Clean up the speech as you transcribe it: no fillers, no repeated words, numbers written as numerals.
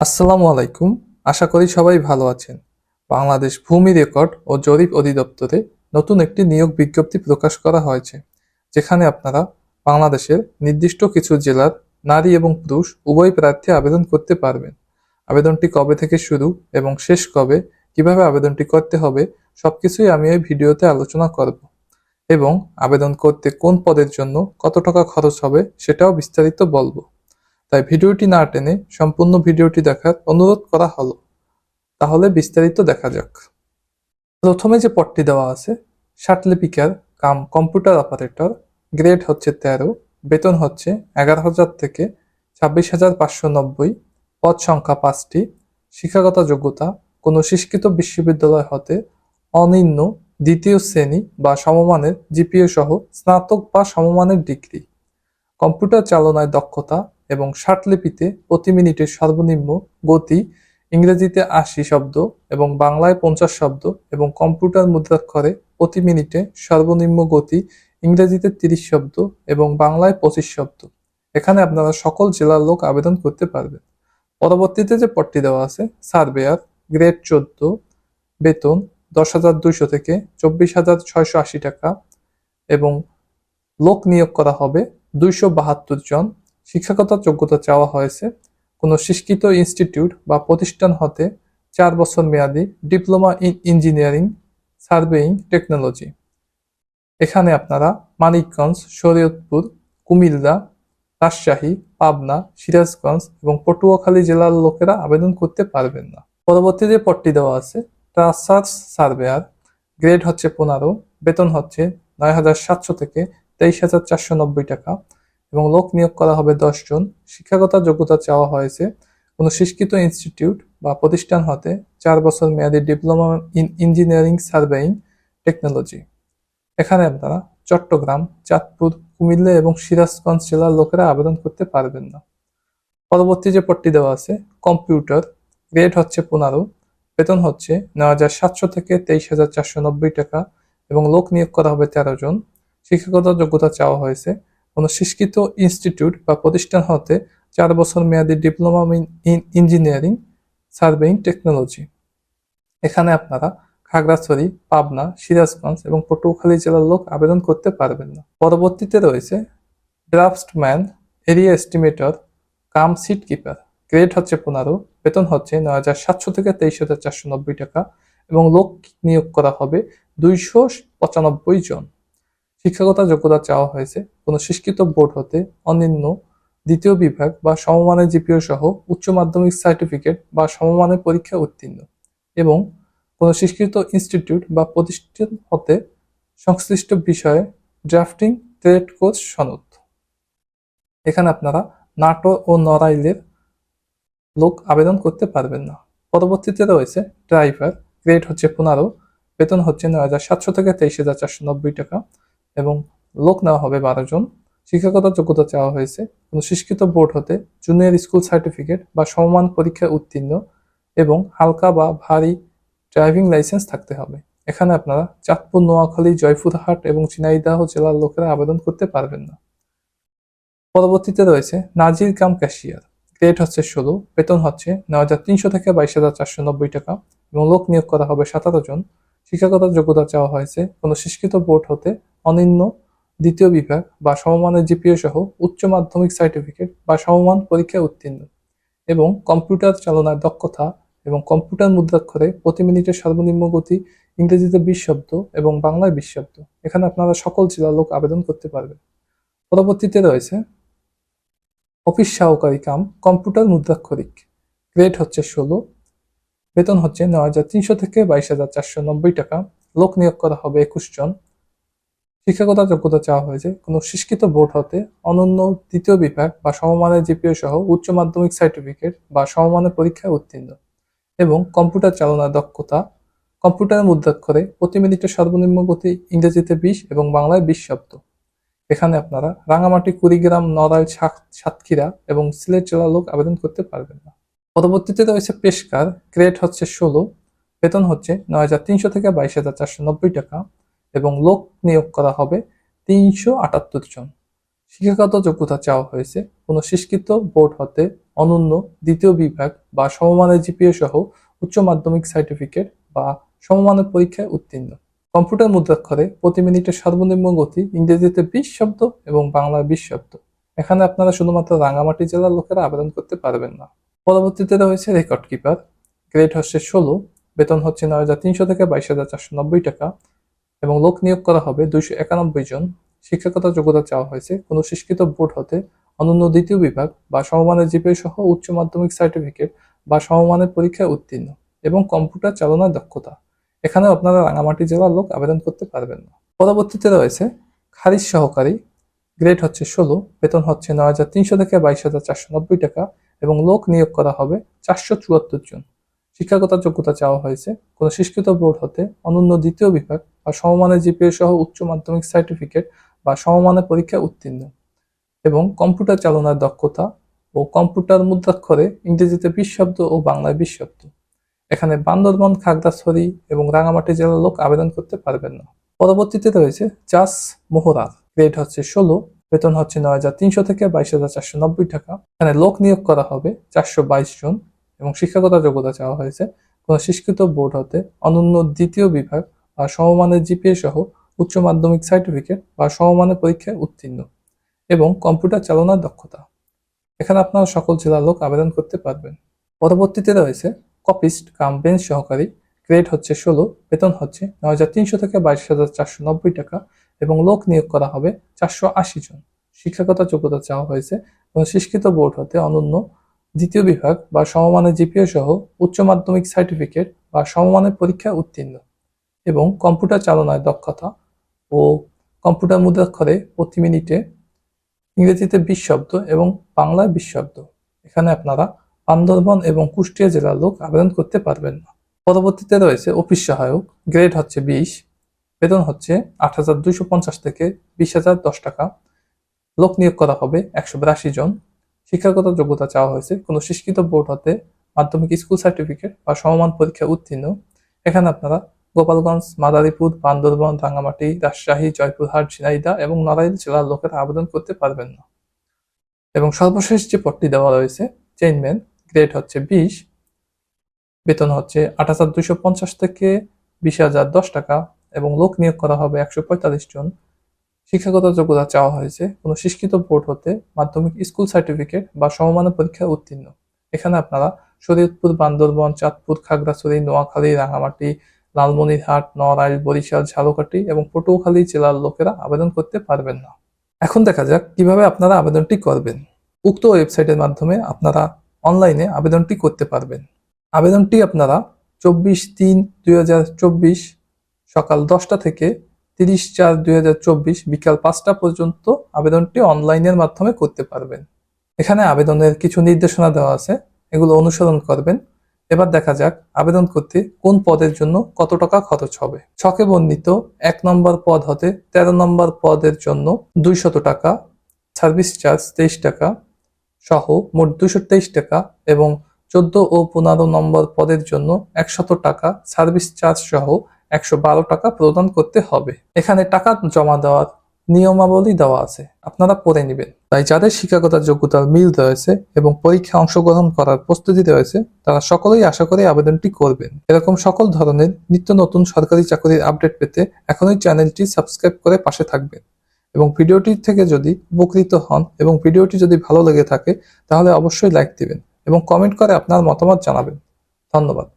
আসসালামু আলাইকুম। আশা করি সবাই ভালো আছেন। বাংলাদেশ ভূমি রেকর্ড ও জরিপ অধিদপ্তরে নতুন একটি নিয়োগ বিজ্ঞপ্তি প্রকাশ করা হয়েছে, যেখানে আপনারা বাংলাদেশের নির্দিষ্ট কিছু জেলার নারী এবং পুরুষ উভয় প্রার্থী আবেদন করতে পারবেন। আবেদনটি কবে থেকে শুরু এবং শেষ কবে, কিভাবে আবেদনটি করতে হবে, সবকিছুই আমি এই ভিডিওতে আলোচনা করব এবং আবেদন করতে কোন পদের জন্য কত টাকা খরচ হবে সেটাও বিস্তারিত বলবো। তাই ভিডিওটি না টেনে সম্পূর্ণ ভিডিওটি দেখার অনুরোধ করা হলো। তাহলে বিস্তারিত দেখা যাক। প্রথমে যে পদটি দেওয়া আছে, ষাটলিপিকার কাম কম্পিউটার অপারেটর, গ্রেড হচ্ছে 13, বেতন হচ্ছে 11,000 থেকে 26,590, পদ সংখ্যা 5টি, শিক্ষাগত যোগ্যতা কোনো স্বীকৃত বিশ্ববিদ্যালয় হতে অনিম্ন দ্বিতীয় শ্রেণী বা সমমানের জিপিএ সহ স্নাতক বা সমমানের ডিগ্রি, কম্পিউটার চালনায় দক্ষতা এবং ষাটলিপিতে প্রতি মিনিটে সর্বনিম্ন গতি ইংরেজিতে 80 শব্দ এবং বাংলায় 50 শব্দ এবং কম্পিউটার মুদ্রাক্ষরে প্রতি মিনিটে সর্বনিম্ন গতি ইংরেজিতে 30 শব্দ এবং বাংলায় 25 শব্দ। এখানে আপনারা সকল জেলার লোক আবেদন করতে পারবেন। পরবর্তীতে যে পদটি দেওয়া আছে, সার্ভেয়ার, গ্রেড 14, বেতন 10,200 থেকে 24,680 টাকা এবং লোক নিয়োগ করা হবে 272 জন। শিক্ষাগত যোগ্যতা চাওয়া হয়েছে কোনো স্বীকৃত ইনস্টিটিউট বা প্রতিষ্ঠান হতে 4 বছর মেয়াদী diploma in engineering surveying technology. এখানে আপনারা মানিকগঞ্জ, শরীয়তপুর, কুমিল্লা, রাজশাহী, পাবনা, সিরাজগঞ্জ এবং পটুয়াখালী জেলার লোকেরা আবেদন করতে পারবেন না। পরবর্তী যে পদটি দেওয়া আছে, ট্রাসার্স সার্ভেয়ার, গ্রেড হচ্ছে 15, বেতন হচ্ছে 9,700 থেকে 23,490 টাকা এবং লোক নিয়োগ করা হবে 10 জন। শিক্ষাগত যোগ্যতা চাওয়া হয়েছে কোনো স্বীকৃত ইনস্টিটিউট বা প্রতিষ্ঠান হতে 4 বছর মেয়াদী diploma in engineering surveying technology. এখানে আপনারা চট্টগ্রাম, চাঁদপুর, কুমিল্লা এবং সিরাজগঞ্জ জেলার লোকেরা আবেদন করতে পারবেন না। পরবর্তী যে পদটি দেওয়া আছে, কম্পিউটার, গ্রেড হচ্ছে 15, বেতন হচ্ছে 9,700 থেকে 23,490 টাকা এবং লোক নিয়োগ করা হবে 13 জন। শিক্ষাগত যোগ্যতা চাওয়া হয়েছে কোনো স্বীকৃত ইনস্টিটিউট বা প্রতিষ্ঠান হতে 4 বছর মেয়াদী diploma in engineering surveying technology. এখানে আপনারা খাগড়াছড়ি, পাবনা, সিরাজগঞ্জ এবং পটুয়াখালী জেলার লোক আবেদন করতে পারবেন না। পরবর্তীতে রয়েছে ড্রাফটম্যান, এরিয়া এস্টিমেটর কাম সিট কিপার, গ্রেড হচ্ছে 15, বেতন হচ্ছে 9,700 থেকে 23,490 টাকা এবং লোক নিয়োগ করা হবে 295 জন। শিক্ষাগত যোগ্যতা চাওয়া হয়েছে কোনো স্বীকৃত বোর্ড হতে অনিম্ন দ্বিতীয় বিভাগ বা সমমানের জিপিএ সহ উচ্চ মাধ্যমিক সার্টিফিকেট বা সমমানের পরীক্ষা উত্তীর্ণ এবং কোনো স্বীকৃত ইনস্টিটিউট বা প্রতিষ্ঠান হতে সংশ্লিষ্ট বিষয়ে ড্রাফটিং ট্রেড কোর্স সনদ। এখানে আপনারা নাটোর ও নড়াইলের লোক আবেদন করতে পারবেন না। পরবর্তীতে রয়েছে ড্রাইভার, গ্রেড হচ্ছে 15, বেতন হচ্ছে 9,700 থেকে 23,490 টাকা এবং লোক নেওয়া হবে 12 জন। শিক্ষাগত যোগ্যতা চাওয়া হয়েছে কোনো স্বীকৃত বোর্ড হতে জুনিয়র স্কুল সার্টিফিকেট বা সমমান পরীক্ষায় উত্তীর্ণ এবং হালকা বা ভারী ড্রাইভিং লাইসেন্স থাকতে হবে। এখানে আপনারা চাঁদপুর, নোয়াখালী, জয়পুরহাট এবং ঝিনাইদহ জেলার লোকেরা আবেদন করতে পারবেন না। পরবর্তীতে রয়েছে নাজির কাম ক্যাশিয়ার, গ্রেড হচ্ছে 16, বেতন হচ্ছে 9,300 থেকে 22,490 টাকা এবং লোক নিয়োগ করা হবে 17 জন। শিক্ষাগত যোগ্যতা চাওয়া হয়েছে কোনো স্বীকৃত বোর্ড হতে অনিম্ন দ্বিতীয় বিভাগ বা সমমানের জিপিএ সহ উচ্চ মাধ্যমিক সার্টিফিকেট বা সমমান পরীক্ষায় উত্তীর্ণ এবং কম্পিউটার চালনার দক্ষতা এবং কম্পিউটার মুদ্রাক্ষরে প্রতি মিনিটে সর্বনিম্ন গতি ইংরেজিতে 20 শব্দ এবং বাংলায় 20 শব্দ। এখানে আপনারা সকল জেলার লোক আবেদন করতে পারবেন। পরবর্তীতে রয়েছে অফিস সহকারী কাম কম্পিউটার মুদ্রাক্ষরিক, গ্রেড হচ্ছে 16, বেতন হচ্ছে 9,300 থেকে 22,490 টাকা, লোক নিয়োগ করা হবে 21 জন। শিক্ষাগত যোগ্যতা চাওয়া হয়েছে কোনো স্বীকৃত বোর্ড হতে অনন্য দ্বিতীয় বিভাগ বা সমমানের জিপিএ সহ উচ্চ মাধ্যমিক সার্টিফিকেট বা সমমানের পরীক্ষায় উত্তীর্ণ এবং কম্পিউটার চালনার দক্ষতা, কম্পিউটার মুদ্রাক্ষরে প্রতি মিনিটে সর্বনিম্ন গতি ইংরেজিতে 20 এবং বাংলায় 20 শব্দ। এখানে আপনারা রাঙামাটি, কুড়িগ্রাম, নড়াইল, সাতক্ষীরা এবং সিলেট জেলার লোক আবেদন করতে পারবেন না। পরবর্তীতে রয়েছে পেশকার, গ্রেড হচ্ছে 16, বেতন হচ্ছে 9,300 থেকে 22,490 টাকা এবং লোক নিয়োগ করা হবে 378 জন। শিক্ষাগত যোগ্যতা চাওয়া হয়েছে কোনো স্বীকৃত বোর্ড হতে অনন্য দ্বিতীয় বিভাগ বা সমমানের জিপিএ সহ উচ্চ মাধ্যমিক সার্টিফিকেট বা সমমানের পরীক্ষায় উত্তীর্ণ। কম্পিউটার মুদ্রাক্ষরে প্রতি মিনিটে সর্বনিম্ন গতি ইংরেজিতে 20 শব্দ এবং বাংলায় 20 শব্দ। এখানে আপনারা শুধুমাত্র রাঙামাটি জেলার লোকেরা আবেদন করতে পারবেন না। পরবর্তীতে রয়েছে রেকর্ড কিপার, গ্রেড হচ্ছে 16, বেতন হচ্ছে 9,300 থেকে 22,490 টাকা এবং লোক নিয়োগ করা হবে 291 জন। শিক্ষাগত যোগ্যতা চাওয়া হয়েছে কোনো স্বীকৃত বোর্ড হতে অনন্য দ্বিতীয় বিভাগ বা সমমানের জিপিএ সহ উচ্চ মাধ্যমিক সার্টিফিকেট বা সমমানের পরীক্ষায় উত্তীর্ণ এবং কম্পিউটার চালনার দক্ষতা। এখানে আপনারা রাঙামাটি জেলার লোক আবেদন করতে পারবেন না। পরবর্তীতে রয়েছে খারিজ সহকারী, গ্রেড হচ্ছে 16, বেতন হচ্ছে 9,300 থেকে 22,490 টাকা এবং লোক নিয়োগ করা হবে 474 জন। শিক্ষাগত যোগ্যতা চাওয়া হয়েছে কোনো স্বীকৃত বোর্ড হতে অনন্য দ্বিতীয় বিভাগ বা সমমানের জিপিএ সহ উচ্চ মাধ্যমিক সার্টিফিকেট বা সমমানের পরীক্ষায় উত্তীর্ণ এবং কম্পিউটার চালনার দক্ষতা ও কম্পিউটার মুদ্রাক্ষরে ইংরেজিতে 20 শব্দ ও বাংলায় 20 শব্দ। এখানে বান্দরবান, খাগড়াছড়ি এবং রাঙামাটি জেলার লোক আবেদন করতে পারবেন না। পরবর্তীতে রয়েছে চাষ মোহরার, গ্রেড হচ্ছে 16, বেতন হচ্ছে 9,300 থেকে 22,490 টাকা। এখানে লোক নিয়োগ করা হবে 422 জন এবং শিক্ষাগত যোগ্যতা চাওয়া হয়েছে কোনো স্বীকৃত বোর্ড হতে অনন্য দ্বিতীয় বিভাগ বা সমমানের জিপিএ সহ উচ্চ মাধ্যমিক সার্টিফিকেট বা সমমানের পরীক্ষায় উত্তীর্ণ এবং কম্পিউটার চালনার দক্ষতা। এখানে আপনারা সকল জেলার লোক আবেদন করতে পারবেন। পরবর্তীতে রয়েছে কপিস্ট কাম বেঞ্চ সহকারী, গ্রেড হচ্ছে 16, বেতন হচ্ছে 9,300 থেকে 22,490 টাকা এবং লোক নিয়োগ করা হবে 480 জন। শিক্ষাগত যোগ্যতা চাওয়া হয়েছে কোনো স্বীকৃত বোর্ড হতে অনন্য দ্বিতীয় বিভাগ বা সমমানের জিপিএ সহ উচ্চ মাধ্যমিক সার্টিফিকেট বা সমমানের পরীক্ষায় উত্তীর্ণ এবং কম্পিউটার চালনায় দক্ষতা ও কম্পিউটার মুদ্রাক্ষরে প্রতি মিনিটে ইংরেজিতে 20 শব্দ এবং বাংলায় 20 শব্দ। এখানে আপনারা বান্দরবান এবং কুষ্টিয়া জেলার লোক আবেদন করতে পারবেন না। পরবর্তীতে রয়েছে অফিস সহায়ক, গ্রেড হচ্ছে 20, বেতন হচ্ছে 8,250 থেকে 20,010 টাকা। লোক নিয়োগ করা হবে 182 জন। শিক্ষাগত যোগ্যতা চাওয়া হয়েছে কোনো স্বীকৃত বোর্ড হতে মাধ্যমিক স্কুল সার্টিফিকেট বা সমমান পরীক্ষা উত্তীর্ণ। এখানে আপনারা গোপালগঞ্জ, মাদারীপুর, বান্দরবান, রাঙামাটি, রাজশাহী, জয়পুরহাট, ঝিনাইদহ এবং নড়াইল জেলার লোকেরা আবেদন করতে পারবেন না। এবং সর্বশেষ যে পদটি দেওয়া রয়েছে চেইনম্যান, গ্রেড হচ্ছে 20, বেতন হচ্ছে 8,250 থেকে 20,010 টাকা এবং লোক নিয়োগ করা হবে 145 জন। শিক্ষাগত যোগ্যতা চাওয়া হয়েছে কোনো স্বীকৃত বোর্ড হতে মাধ্যমিক স্কুল সার্টিফিকেট বা সমমানের পরীক্ষায় উত্তীর্ণ। এখানে আপনারা শরীয়তপুর, বান্দরবান, চাঁদপুর, খাগড়াছড়ি, নোয়াখালী, রাঙামাটি, লালমনিরহাট, নড়াইল, বরিশাল, ঝালকাঠি এবং পটুয়াখালী জেলার লোকেরা আবেদন করতে পারবেন না। এখন দেখা যাক কিভাবে আপনারা আবেদনটি করবেন। উক্ত ওয়েবসাইটের মাধ্যমে আপনারা অনলাইনে আবেদনটি করতে পারবেন। আবেদনটি আপনারা 24/3/2024 সকাল 10টা থেকে 30/4/2024 বিকাল 5টা পর্যন্ত আবেদনটি অনলাইনের মাধ্যমে করতে পারবেন। এখানে আবেদনের কিছু নির্দেশনা দেওয়া আছে, এগুলো অনুসরণ করবেন। এবার দেখা যাক আবেদন করতে কোন পদের জন্য কত টাকা খরচ হবে। ছকে বর্ণিত 1 নম্বর পদ হতে 13 নম্বর পদের জন্য 200 টাকা, সার্ভিস চার্জ 23 টাকা সহ মোট 223 টাকা এবং 14 ও 15 নম্বর পদের জন্য 100 টাকা সার্ভিস চার্জ সহ 112 টাকা প্রদান করতে হবে। এখানে টাকা জমা দেওয়ার নিয়মাবলী দেওয়া আছে, আপনারা পড়ে নেবেন। তাই যাদের শিক্ষাগত যোগ্যতার মিল রয়েছে এবং পরীক্ষায় অংশগ্রহণ করার প্রস্তুতি রয়েছে তারা সকলেই আশা করে আবেদনটি করবেন। এরকম সকল ধরনের নিত্য নতুন সরকারি চাকরির আপডেট পেতে এখনই চ্যানেলটি সাবস্ক্রাইব করে পাশে থাকবেন এবং ভিডিওটি থেকে যদি উপকৃত হন এবং ভিডিওটি যদি ভালো লেগে থাকে তাহলে অবশ্যই লাইক দিবেন এবং কমেন্ট করে আপনার মতামত জানাবেন। ধন্যবাদ।